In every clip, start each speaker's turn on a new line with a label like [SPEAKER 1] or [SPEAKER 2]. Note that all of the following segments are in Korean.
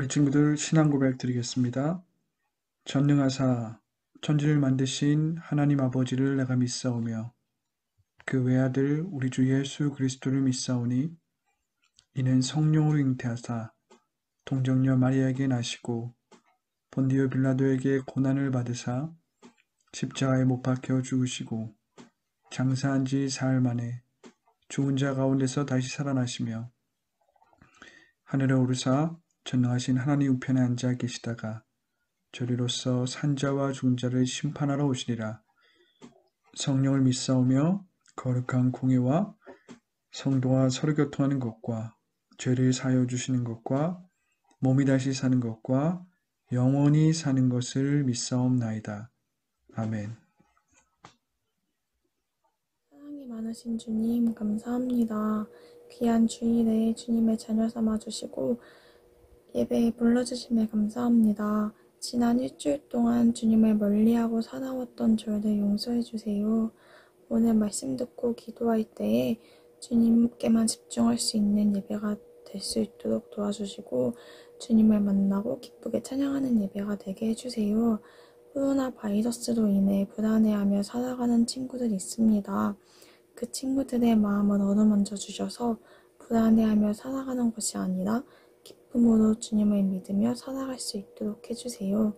[SPEAKER 1] 친구들 신앙 고백 드리겠습니다. 전능하사 천지를 만드신 하나님 아버지를 내가 믿사오며 그 외아들 우리 주 예수 그리스도를 믿사오니 이는 성령으로 잉태하사 동정녀 마리아에게 나시고 본디오 빌라도에게 고난을 받으사 십자가에 못 박혀 죽으시고 장사한 지 사흘 만에 죽은 자 가운데서 다시 살아나시며 하늘에 오르사 전능하신 하나님 우편에 앉아 계시다가 저리로서 산자와 죽은 자를 심판하러 오시리라. 성령을 믿사오며 거룩한 공예와 성도와 서로 교통하는 것과 죄를 사하여 주시는 것과 몸이 다시 사는 것과 영원히 사는 것을 믿사옵나이다. 아멘.
[SPEAKER 2] 사랑이 많으신 주님 감사합니다. 귀한 주일에 주님의 자녀 삼아주시고 예배에 불러주심에 감사합니다. 지난 일주일 동안 주님을 멀리하고 살아왔던 저를 용서해 주세요. 오늘 말씀 듣고 기도할 때에 주님께만 집중할 수 있는 예배가 될 수 있도록 도와주시고 주님을 만나고 기쁘게 찬양하는 예배가 되게 해주세요. 코로나 바이러스로 인해 불안해하며 살아가는 친구들이 있습니다. 그 친구들의 마음을 어루만져 주셔서 불안해하며 살아가는 것이 아니라 기쁨으로 주님을 믿으며 살아갈 수 있도록 해주세요.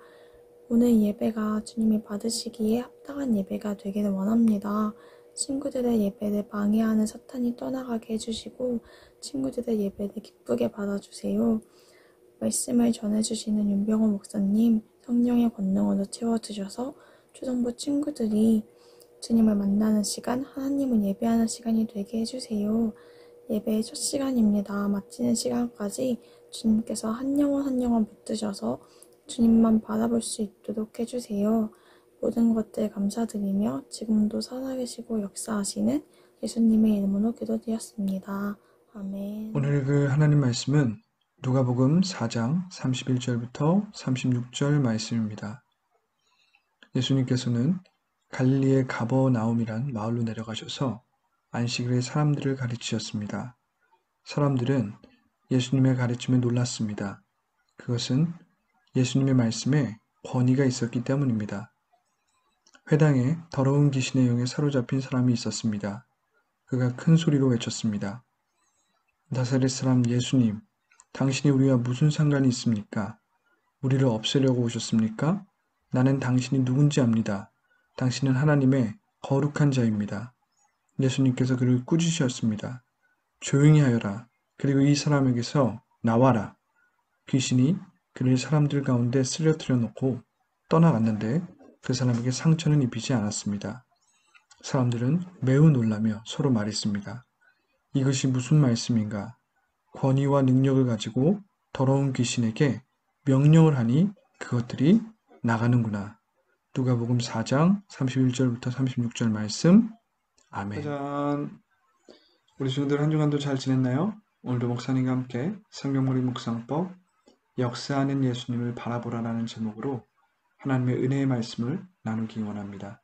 [SPEAKER 2] 오늘 예배가 주님이 받으시기에 합당한 예배가 되기를 원합니다. 친구들의 예배를 방해하는 사탄이 떠나가게 해주시고 친구들의 예배를 기쁘게 받아주세요. 말씀을 전해주시는 윤병호 목사님, 성령의 권능으로 채워주셔서 초등부 친구들이 주님을 만나는 시간, 하나님을 예배하는 시간이 되게 해주세요. 예배의 첫 시간입니다. 마치는 시간까지 주님께서 한 영혼 한 영혼 붙드셔서 주님만 바라볼 수 있도록 해주세요. 모든 것들 감사드리며 지금도 살아계시고 역사하시는 예수님의 이름으로 기도드렸습니다. 아멘.
[SPEAKER 1] 오늘 그 하나님 말씀은 누가복음 4장 31절부터 36절 말씀입니다. 예수님께서는 갈릴리의 가버나움이란 마을로 내려가셔서 안식일에 사람들을 가르치셨습니다. 사람들은 예수님의 가르침에 놀랐습니다. 그것은 예수님의 말씀에 권위가 있었기 때문입니다. 회당에 더러운 귀신의 영에 사로잡힌 사람이 있었습니다. 그가 큰 소리로 외쳤습니다. 나사렛 사람 예수님, 당신이 우리와 무슨 상관이 있습니까? 우리를 없애려고 오셨습니까? 나는 당신이 누군지 압니다. 당신은 하나님의 거룩한 자입니다. 예수님께서 그를 꾸짖으셨습니다. 조용히 하여라. 그리고 이 사람에게서 나와라. 귀신이 그를 사람들 가운데 쓰러뜨려 놓고 떠나갔는데 그 사람에게 상처는 입히지 않았습니다. 사람들은 매우 놀라며 서로 말했습니다. 이것이 무슨 말씀인가? 권위와 능력을 가지고 더러운 귀신에게 명령을 하니 그것들이 나가는구나. 누가복음 4장 31절부터 36절 말씀. 아멘. 짜잔. 우리 친구들 한 주간도 잘 지냈나요? 오늘도 목사님과 함께 성경머리 묵상법 역사하는 예수님을 바라보라라는 제목으로 하나님의 은혜의 말씀을 나누기 원합니다.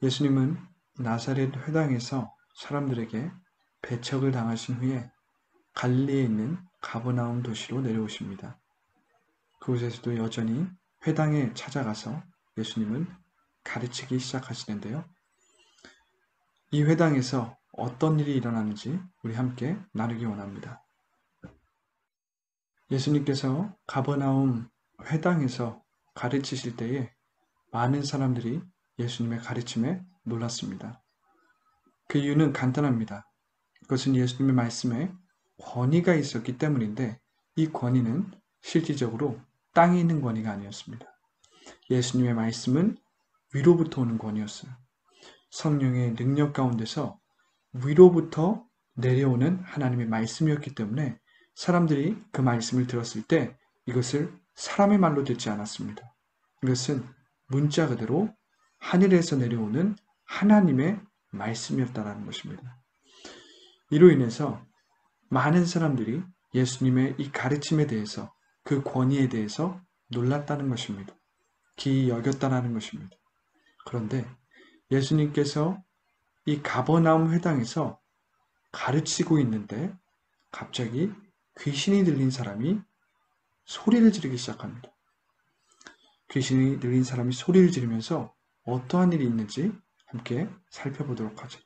[SPEAKER 1] 예수님은 나사렛 회당에서 사람들에게 배척을 당하신 후에 갈릴리에 있는 가버나움 도시로 내려오십니다. 그곳에서도 여전히 회당에 찾아가서 예수님은 가르치기 시작하시는데요. 이 회당에서 어떤 일이 일어나는지 우리 함께 나누기 원합니다. 예수님께서 가버나움 회당에서 가르치실 때에 많은 사람들이 예수님의 가르침에 놀랐습니다. 그 이유는 간단합니다. 그것은 예수님의 말씀에 권위가 있었기 때문인데 이 권위는 실질적으로 땅에 있는 권위가 아니었습니다. 예수님의 말씀은 위로부터 오는 권위였어요. 성령의 능력 가운데서 위로부터 내려오는 하나님의 말씀이었기 때문에 사람들이 그 말씀을 들었을 때 이것을 사람의 말로 듣지 않았습니다. 이것은 문자 그대로 하늘에서 내려오는 하나님의 말씀이었다는 것입니다. 이로 인해서 많은 사람들이 예수님의 이 가르침에 대해서 그 권위에 대해서 놀랐다는 것입니다. 기이 여겼다는 것입니다. 그런데 예수님께서 이 가버나움 회당에서 가르치고 있는데 갑자기 귀신이 들린 사람이 소리를 지르기 시작합니다. 귀신이 들린 사람이 소리를 지르면서 어떠한 일이 있는지 함께 살펴보도록 하죠.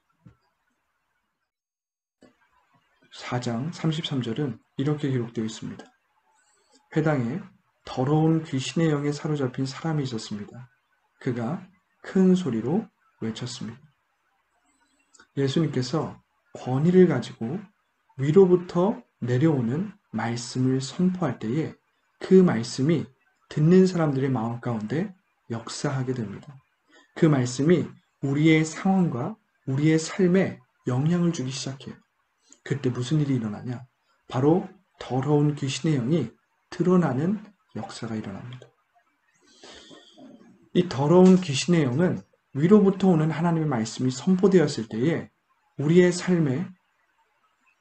[SPEAKER 1] 4장 33절은 이렇게 기록되어 있습니다. 회당에 더러운 귀신의 영에 사로잡힌 사람이 있었습니다. 그가 큰 소리로 외쳤습니다. 예수님께서 권위를 가지고 위로부터 내려오는 말씀을 선포할 때에 그 말씀이 듣는 사람들의 마음 가운데 역사하게 됩니다. 그 말씀이 우리의 상황과 우리의 삶에 영향을 주기 시작해요. 그때 무슨 일이 일어나냐? 바로 더러운 귀신의 영이 드러나는 역사가 일어납니다. 이 더러운 귀신의 영은 위로부터 오는 하나님의 말씀이 선포되었을 때에 우리의 삶에,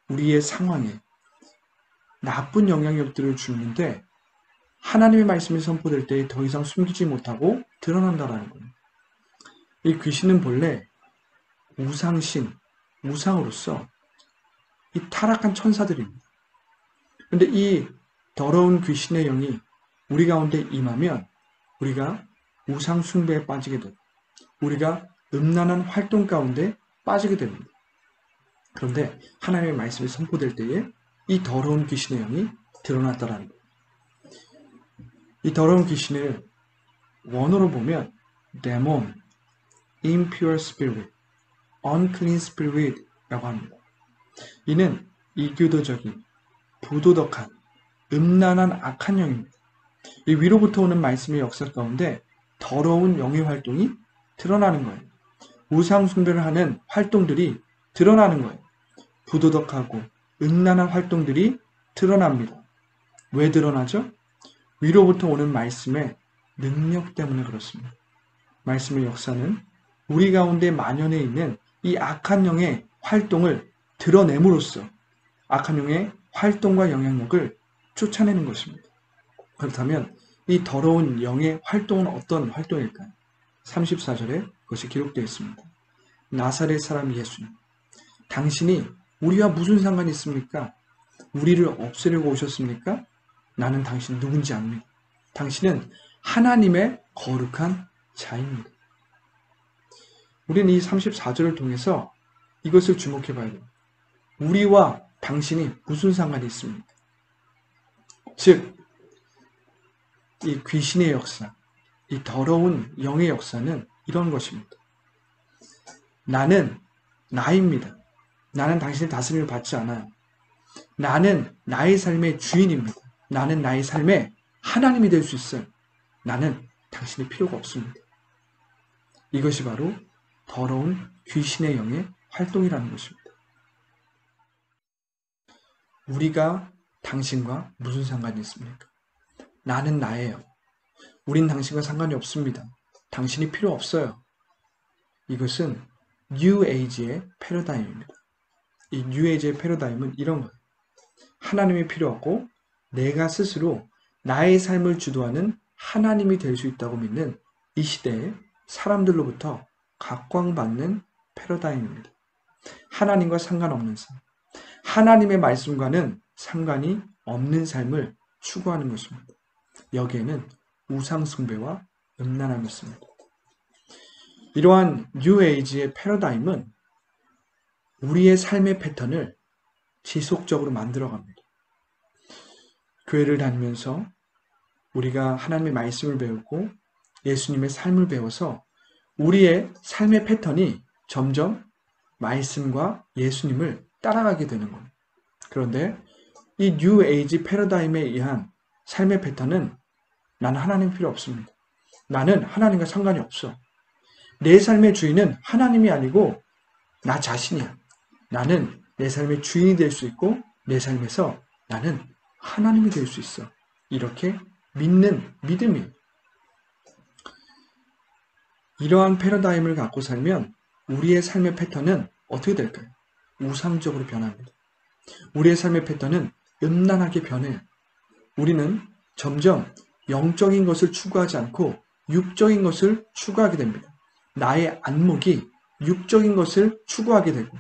[SPEAKER 1] 우리의 상황에 나쁜 영향력들을 주는데 하나님의 말씀이 선포될 때에 더 이상 숨기지 못하고 드러난다라는 거예요. 이 귀신은 본래 우상신, 우상으로서 이 타락한 천사들입니다. 그런데 이 더러운 귀신의 영이 우리 가운데 임하면 우리가 우상 숭배에 빠지게 되고 우리가 음란한 활동 가운데 빠지게 됩니다. 그런데 하나님의 말씀이 선포될 때에 이 더러운 귀신의 영이 드러났다라는 거예요. 이 더러운 귀신을 원어로 보면 데몬, impure spirit, unclean spirit라고 합니다. 이는 이교도적인, 부도덕한, 음란한 악한 영입니다. 이 위로부터 오는 말씀의 역사 가운데 더러운 영의 활동이 드러나는 거예요. 우상 숭배를 하는 활동들이 드러나는 거예요. 부도덕하고 음란한 활동들이 드러납니다. 왜 드러나죠? 위로부터 오는 말씀의 능력 때문에 그렇습니다. 말씀의 역사는 우리 가운데 만연해 있는 이 악한 영의 활동을 드러냄으로써 악한 영의 활동과 영향력을 쫓아내는 것입니다. 그렇다면 이 더러운 영의 활동은 어떤 활동일까요? 34절에 그것이 기록되어 있습니다. 나사렛 사람 예수님, 당신이 우리와 무슨 상관이 있습니까? 우리를 없애려고 오셨습니까? 나는 당신 누군지 압니다. 당신은 하나님의 거룩한 자입니다. 우리는 이 34절을 통해서 이것을 주목해 봐야 돼요. 우리와 당신이 무슨 상관이 있습니까? 즉, 이 귀신의 역사, 이 더러운 영의 역사는 이런 것입니다. 나는 나입니다. 나는 당신의 다스림을 받지 않아요. 나는 나의 삶의 주인입니다. 나는 나의 삶의 하나님이 될 수 있어요. 나는 당신의 필요가 없습니다. 이것이 바로 더러운 귀신의 영의 활동이라는 것입니다. 우리가 당신과 무슨 상관이 있습니까? 나는 나예요. 우린 당신과 상관이 없습니다. 당신이 필요 없어요. 이것은 뉴 에이지의 패러다임입니다. 이 뉴 에이지의 패러다임은 이런 거예요. 하나님이 필요 없고 내가 스스로 나의 삶을 주도하는 하나님이 될 수 있다고 믿는 이 시대의 사람들로부터 각광받는 패러다임입니다. 하나님과 상관없는 삶, 하나님의 말씀과는 상관이 없는 삶을 추구하는 것입니다. 여기에는 우상 숭배와 음란함이 있습니다. 이러한 뉴 에이지의 패러다임은 우리의 삶의 패턴을 지속적으로 만들어갑니다. 교회를 다니면서 우리가 하나님의 말씀을 배우고 예수님의 삶을 배워서 우리의 삶의 패턴이 점점 말씀과 예수님을 따라가게 되는 겁니다. 그런데 이 뉴 에이지 패러다임에 의한 삶의 패턴은 나는 하나님 필요 없습니다. 나는 하나님과 상관이 없어. 내 삶의 주인은 하나님이 아니고 나 자신이야. 나는 내 삶의 주인이 될 수 있고 내 삶에서 나는 하나님이 될 수 있어. 이렇게 믿는 믿음이에요. 이러한 패러다임을 갖고 살면 우리의 삶의 패턴은 어떻게 될까요? 우상적으로 변합니다. 우리의 삶의 패턴은 음란하게 변해요. 우리는 점점 영적인 것을 추구하지 않고 육적인 것을 추구하게 됩니다. 나의 안목이 육적인 것을 추구하게 되고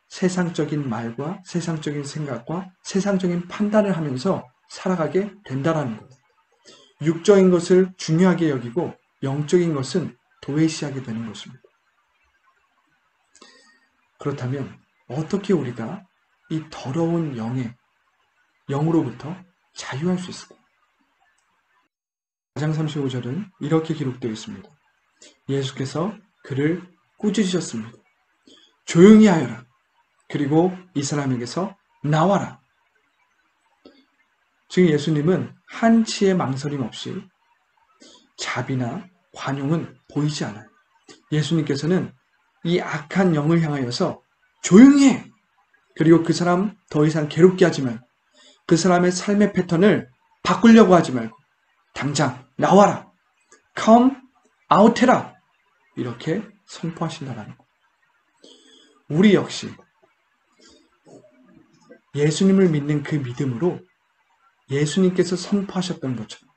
[SPEAKER 1] 세상적인 말과 세상적인 생각과 세상적인 판단을 하면서 살아가게 된다라는 거예요. 육적인 것을 중요하게 여기고 영적인 것은 도외시하게 되는 것입니다. 그렇다면 어떻게 우리가 이 더러운 영으로부터 자유할 수 있을까? 4장 35절은 이렇게 기록되어 있습니다. 예수께서 그를 꾸짖으셨습니다. 조용히 하여라. 그리고 이 사람에게서 나와라. 지금 예수님은 한치의 망설임 없이 자비나 관용은 보이지 않아요. 예수님께서는 이 악한 영을 향하여서 조용히 해! 그리고 그 사람 더 이상 괴롭게 하지 말고 그 사람의 삶의 패턴을 바꾸려고 하지 말고 당장 나와라! Come out 해라! 이렇게 선포하신다는 것. 우리 역시 예수님을 믿는 그 믿음으로 예수님께서 선포하셨던 것처럼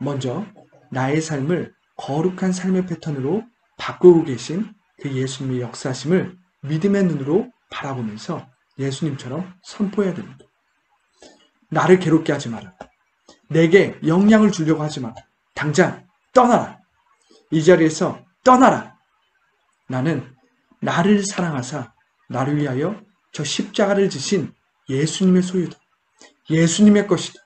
[SPEAKER 1] 먼저 나의 삶을 거룩한 삶의 패턴으로 바꾸고 계신 그 예수님의 역사심을 믿음의 눈으로 바라보면서 예수님처럼 선포해야 됩니다. 나를 괴롭게 하지 마라. 내게 영향을 주려고 하지 마라. 당장 떠나라. 이 자리에서 떠나라. 나는 나를 사랑하사 나를 위하여 저 십자가를 지신 예수님의 소유다. 예수님의 것이다.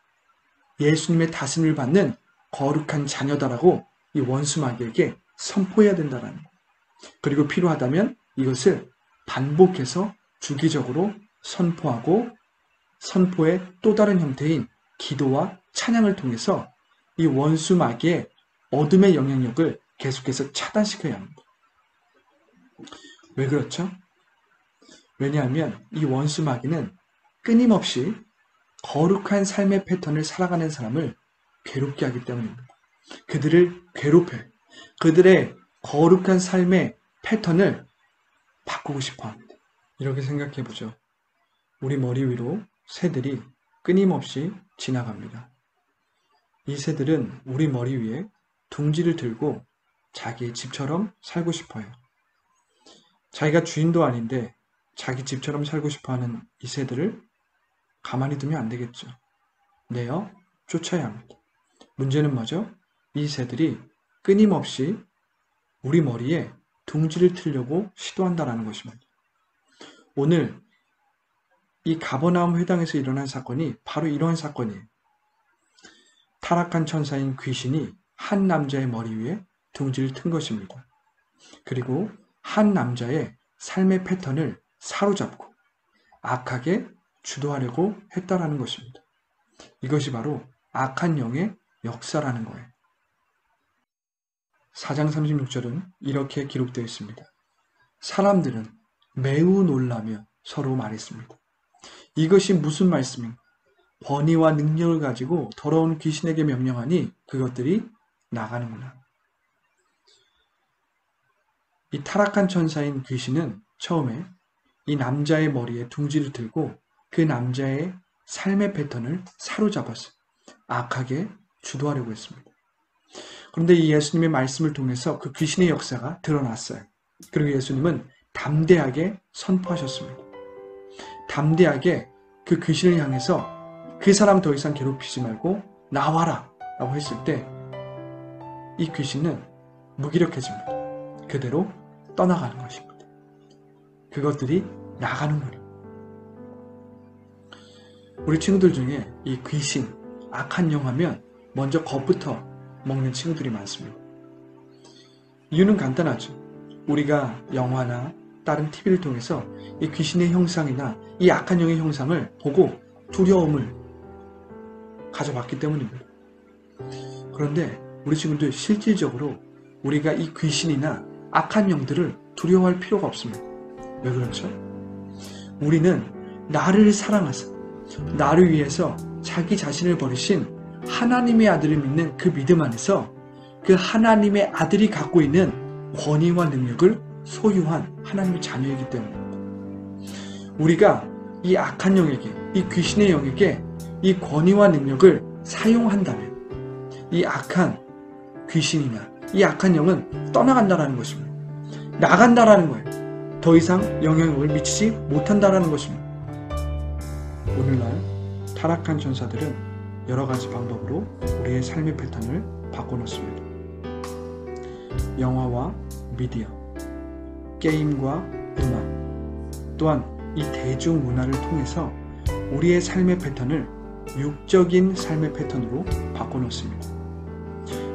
[SPEAKER 1] 예수님의 다스림을 받는 거룩한 자녀다라고 이 원수 마귀에게 선포해야 된다는 것. 그리고 필요하다면 이것을 반복해서 주기적으로 선포하고 선포의 또 다른 형태인 기도와 찬양을 통해서 이 원수 마귀의 어둠의 영향력을 계속해서 차단시켜야 합니다. 왜 그렇죠? 왜냐하면 이 원수 마귀는 끊임없이 거룩한 삶의 패턴을 살아가는 사람을 괴롭게 하기 때문입니다. 그들을 괴롭혀요. 그들의 거룩한 삶의 패턴을 바꾸고 싶어 합니다. 이렇게 생각해 보죠. 우리 머리 위로 새들이 끊임없이 지나갑니다. 이 새들은 우리 머리 위에 둥지를 들고 자기의 집처럼 살고 싶어요. 자기가 주인도 아닌데 자기 집처럼 살고 싶어하는 이 새들을 가만히 두면 안 되겠죠. 내어 쫓아야 합니다. 문제는 뭐죠? 이 새들이 끊임없이 우리 머리에 둥지를 틀려고 시도한다는 것입니다. 오늘 이 가버나움 회당에서 일어난 사건이 바로 이러한 사건이에요. 타락한 천사인 귀신이 한 남자의 머리 위에 둥지를 튼 것입니다. 그리고 한 남자의 삶의 패턴을 사로잡고 악하게 주도하려고 했다라는 것입니다. 이것이 바로 악한 영의 역사라는 거예요. 4장 36절은 이렇게 기록되어 있습니다. 사람들은 매우 놀라며 서로 말했습니다. 이것이 무슨 말씀인가? 권위와 능력을 가지고 더러운 귀신에게 명령하니 그것들이 나가는구나. 이 타락한 천사인 귀신은 처음에 이 남자의 머리에 둥지를 들고 그 남자의 삶의 패턴을 사로잡아서 악하게 주도하려고 했습니다. 그런데 이 예수님의 말씀을 통해서 그 귀신의 역사가 드러났어요. 그리고 예수님은 담대하게 선포하셨습니다. 담대하게 그 귀신을 향해서 그 사람 더 이상 괴롭히지 말고 나와라 라고 했을 때 이 귀신은 무기력해집니다. 그대로 떠나가는 것입니다. 그것들이 나가는군요. 우리 친구들 중에 이 귀신, 악한 영 하면 먼저 겁부터 먹는 친구들이 많습니다. 이유는 간단하죠. 우리가 영화나 다른 TV를 통해서 이 귀신의 형상이나 이 악한 영의 형상을 보고 두려움을 가져봤기 때문입니다. 그런데 우리 친구들 실질적으로 우리가 이 귀신이나 악한 영들을 두려워할 필요가 없습니다. 왜 그렇죠? 우리는 나를 사랑하사 나를 위해서 자기 자신을 버리신 하나님의 아들을 믿는 그 믿음 안에서 그 하나님의 아들이 갖고 있는 권위와 능력을 소유한 하나님의 자녀이기 때문입니다. 우리가 이 악한 영에게, 이 귀신의 영에게 이 권위와 능력을 사용한다면 이 악한 귀신이나 이 악한 영은 떠나간다는 것입니다. 나간다라는 거예요. 더 이상 영향력을 미치지 못한다라는 것입니다. 오늘날 타락한 천사들은 여러 가지 방법으로 우리의 삶의 패턴을 바꿔놓습니다. 영화와 미디어, 게임과 음악, 또한 이 대중문화를 통해서 우리의 삶의 패턴을 육적인 삶의 패턴으로 바꿔놓습니다.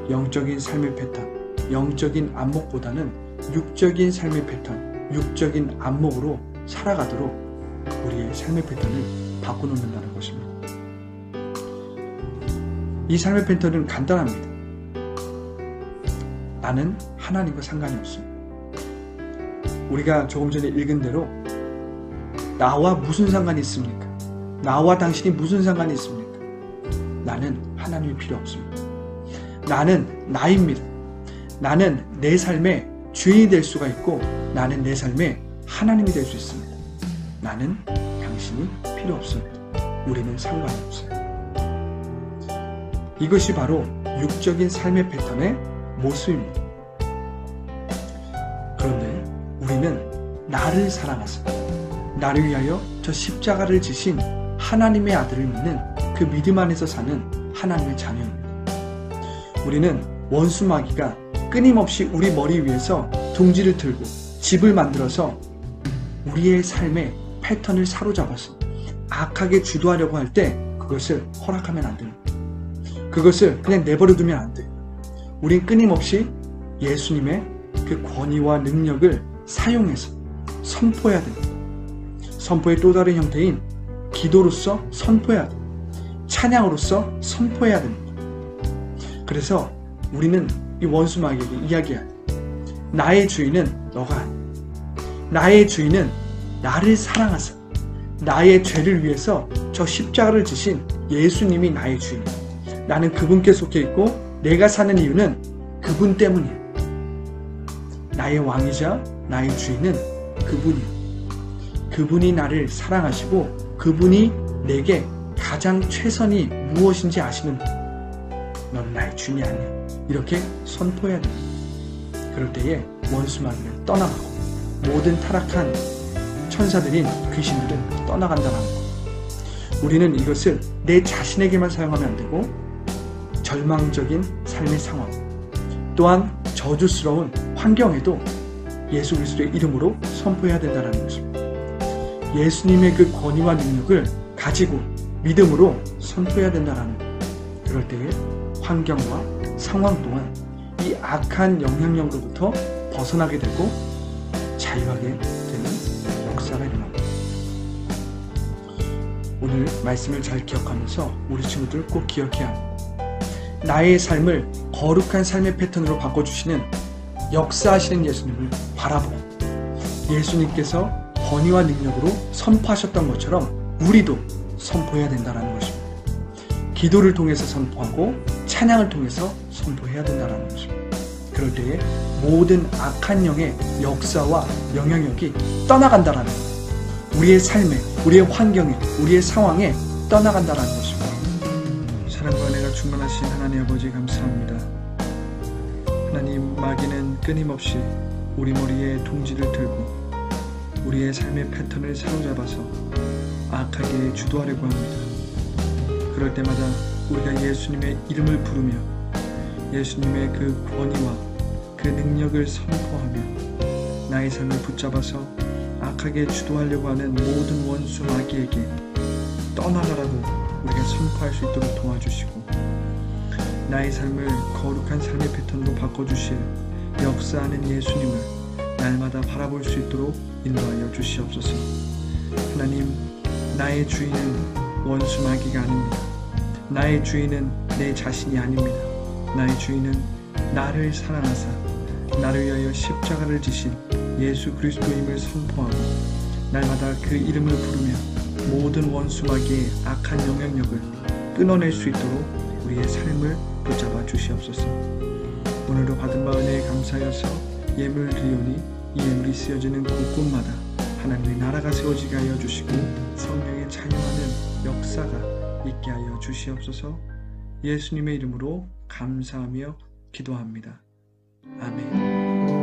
[SPEAKER 1] 영적인 삶의 패턴, 영적인 안목보다는 육적인 삶의 패턴, 육적인 안목으로 살아가도록 우리의 삶의 패턴을 바꿔놓는다는 것입니다. 이 삶의 패턴은 간단합니다. 나는 하나님과 상관이 없습니다. 우리가 조금 전에 읽은 대로 나와 무슨 상관이 있습니까? 나와 당신이 무슨 상관이 있습니까? 나는 하나님이 필요 없습니다. 나는 나입니다. 나는 내 삶의 주인이 될 수가 있고 나는 내 삶의 하나님이 될 수 있습니다. 나는 당신이 필요 없습니다. 우리는 상관이 없어요. 이것이 바로 육적인 삶의 패턴의 모습입니다. 그런데 우리는 나를 사랑하사 나를 위하여 저 십자가를 지신 하나님의 아들을 믿는 그 믿음 안에서 사는 하나님의 자녀입니다. 우리는 원수 마귀가 끊임없이 우리 머리 위에서 둥지를 틀고 집을 만들어서 우리의 삶의 패턴을 사로잡아서 악하게 주도하려고 할 때 그것을 허락하면 안 됩니다. 그것을 그냥 내버려 두면 안 돼요. 우린 끊임없이 예수님의 그 권위와 능력을 사용해서 선포해야 됩니다. 선포의 또 다른 형태인 기도로서 선포해야 됩니다. 찬양으로서 선포해야 됩니다. 그래서 우리는 이 원수 마귀에게 이야기해야 돼요. 나의 주인은 너가 아니야. 나의 주인은 나를 사랑하사 나의 죄를 위해서 저 십자가를 지신 예수님이 나의 주인이야. 나는 그분께 속해 있고 내가 사는 이유는 그분 때문이야. 나의 왕이자 나의 주인은 그분이야. 그분이 나를 사랑하시고 그분이 내게 가장 최선이 무엇인지 아시는 분. 넌 나의 주인이 아니야. 이렇게 선포해야 됩니다. 그럴 때에 원수 마귀는 떠나가고 모든 타락한 천사들인 귀신들은 떠나간다는 것. 우리는 이것을 내 자신에게만 사용하면 안 되고 절망적인 삶의 상황 또한 저주스러운 환경에도 예수 그리스도의 이름으로 선포해야 된다는 것입니다. 예수님의 그 권위와 능력을 가지고 믿음으로 선포해야 된다는 것. 그럴 때에 환경과 상황 또한 이 악한 영향력으로부터 벗어나게 되고 자유하게 되는 역사가 일어납니다. 오늘 말씀을 잘 기억하면서 우리 친구들 꼭 기억해야 합니다. 나의 삶을 거룩한 삶의 패턴으로 바꿔주시는 역사하시는 예수님을 바라보고 예수님께서 권위와 능력으로 선포하셨던 것처럼 우리도 선포해야 된다는 것입니다. 기도를 통해서 선포하고 찬양을 통해서 선포해야 된다는 것입니다. 그럴 때에 모든 악한 영의 역사와 영향력이 떠나간다는 것. 우리의 삶에, 우리의 환경에, 우리의 상황에 떠나간다는 것입니다. 사랑과 은혜가 충만하신 하나님 아버지 감사합니다. 하나님, 마귀는 끊임없이 우리 머리에 둥지를 들고 우리의 삶의 패턴을 사로잡아서 악하게 주도하려고 합니다. 그럴 때마다 우리가 예수님의 이름을 부르며 예수님의 그 권위와 그 능력을 선포하며 나의 삶을 붙잡아서 악하게 주도하려고 하는 모든 원수 마귀에게 떠나가라고 우리가 선포할 수 있도록 도와주시고 나의 삶을 거룩한 삶의 패턴으로 바꿔주실 역사하는 예수님을 날마다 바라볼 수 있도록 인도하여 주시옵소서. 하나님, 나의 주인은 원수 마귀가 아닙니다. 나의 주인은 내 자신이 아닙니다. 나의 주인은 나를 사랑하사 나를 위하여 십자가를 지신 예수 그리스도임을 선포하고 날마다 그 이름을 부르며 모든 원수 마귀의 악한 영향력을 끊어낼 수 있도록 우리의 삶을 붙잡아 주시옵소서. 오늘도 받은 바 은혜에 감사하여서 예물 드리오니 이 예물이 쓰여지는 곳곳마다 하나님의 나라가 세워지게 하여 주시고 성령의 자유하는 역사가 있게 하여 주시옵소서. 예수님의 이름으로 감사하며 기도합니다. 아멘.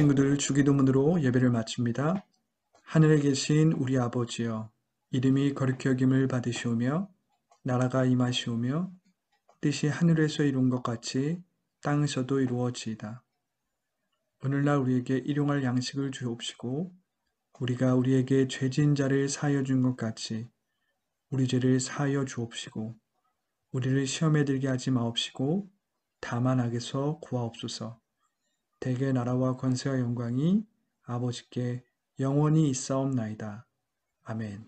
[SPEAKER 1] 친구들 주기도문으로 예배를 마칩니다. 하늘에 계신 우리 아버지여, 이름이 거룩히 여김을 받으시오며 나라가 임하시오며 뜻이 하늘에서 이룬 것 같이 땅에서도 이루어지이다. 오늘날 우리에게 일용할 양식을 주옵시고 우리가 우리에게 죄진 자를 사하여 준 것 같이 우리 죄를 사하여 주옵시고 우리를 시험에 들게 하지 마옵시고 다만 악에서 구하옵소서. 대개 나라와 권세와 영광이 아버지께 영원히 있사옵나이다. 아멘.